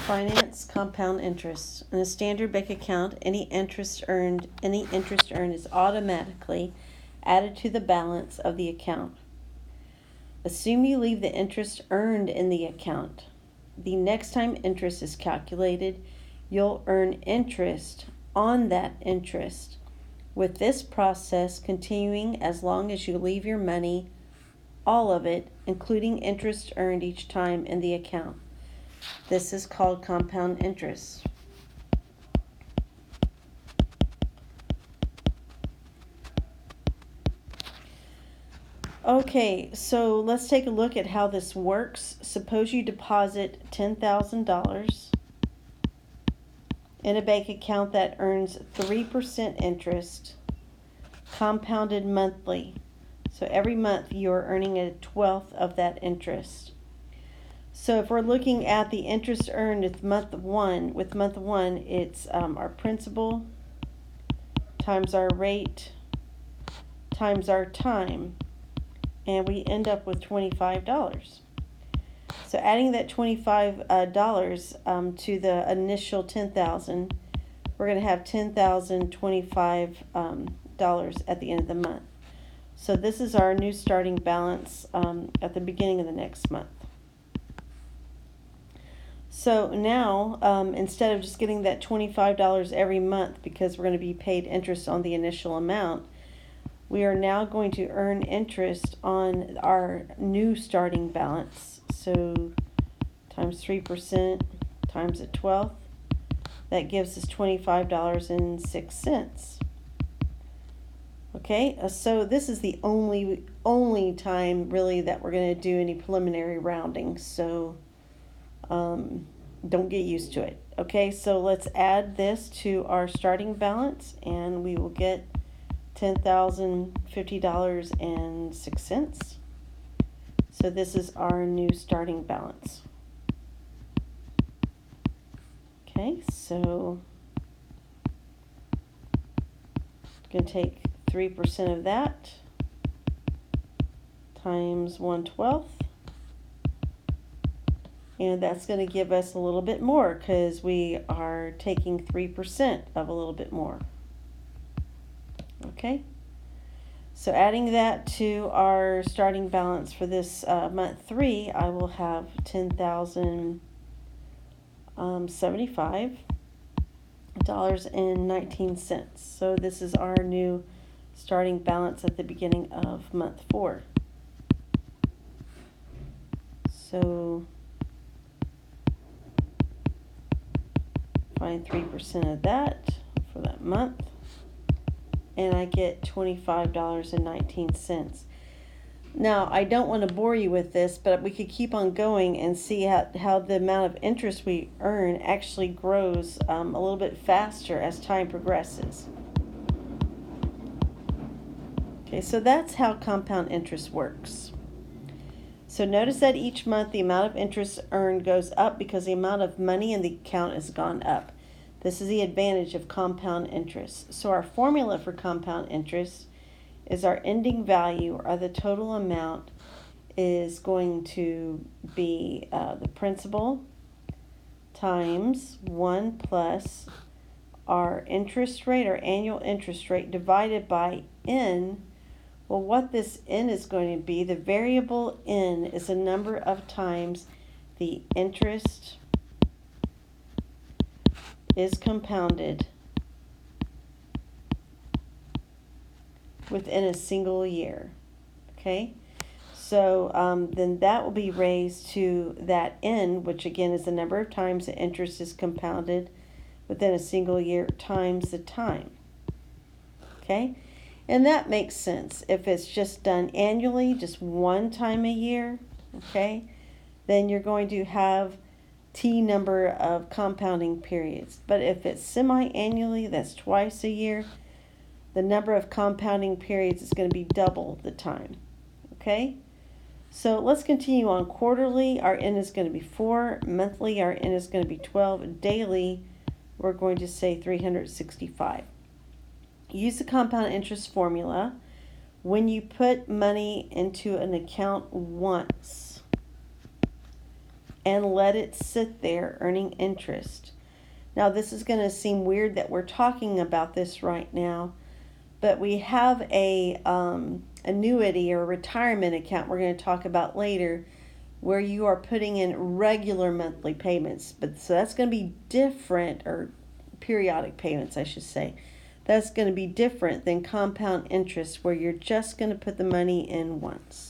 Finance compound interest. In a standard bank account, any interest earned is automatically added to the balance of the account. Assume you leave the interest earned in the account. The next time interest is calculated, you'll earn interest on that interest, with this process continuing as long as you leave your money, all of it, including interest earned each time, in the account. This is called compound interest. Okay, so let's take a look at how this works. Suppose you deposit $10,000 in a bank account that earns 3% interest, compounded monthly. So every month you're earning a 1/12 of that interest. So if we're looking at the interest earned with month one, it's our principal times our rate times our time, and we end up with $25. So adding that $25 to the initial $10,000, we're going to have $10,025 at the end of the month. So this is our new starting balance at the beginning of the next month. So now, instead of just getting that $25 every month because we're going to be paid interest on the initial amount, we are now going to earn interest on our new starting balance. So times 3% times a 1/12, that gives us $25.06. Okay, so this is the only time really that we're going to do any preliminary rounding. So don't get used to it. Okay, so let's add this to our starting balance, and we will get $10,050.06. So this is our new starting balance. Okay, so I'm going to take 3% of that times 1/12. And that's going to give us a little bit more because we are taking 3% of a little bit more. Okay, so adding that to our starting balance for this month 3, I will have $10,075.19. So this is our new starting balance at the beginning of month 4. So find 3% of that for that month, and I get $25.19. Now, I don't want to bore you with this, but we could keep on going and see how the amount of interest we earn actually grows a little bit faster as time progresses. Okay, so that's how compound interest works. So notice that each month the amount of interest earned goes up because the amount of money in the account has gone up. This is the advantage of compound interest. So our formula for compound interest is our ending value, or the total amount, is going to be the principal times 1 plus our interest rate, our annual interest rate, divided by n. Well, what this n is going to be, the variable n, is the number of times the interest is compounded within a single year. Okay, so then that will be raised to that n, which again is the number of times the interest is compounded within a single year times the time. Okay, and that makes sense. If it's just done annually, just one time a year, okay, then you're going to have T number of compounding periods. But if it's semi-annually, that's twice a year, the number of compounding periods is going to be double the time. Okay, so let's continue on. Quarterly, our n is going to be 4. Monthly, our n is going to be 12. Daily, we're going to say 365. Use the compound interest formula when you put money into an account once. and let it sit there earning interest. Now, this is going to seem weird that we're talking about this right now, but we have a annuity or retirement account we're going to talk about later, where you are putting in regular monthly payments. But so that's going to be different, or periodic payments, I should say. That's going to be different than compound interest, where you're just going to put the money in once.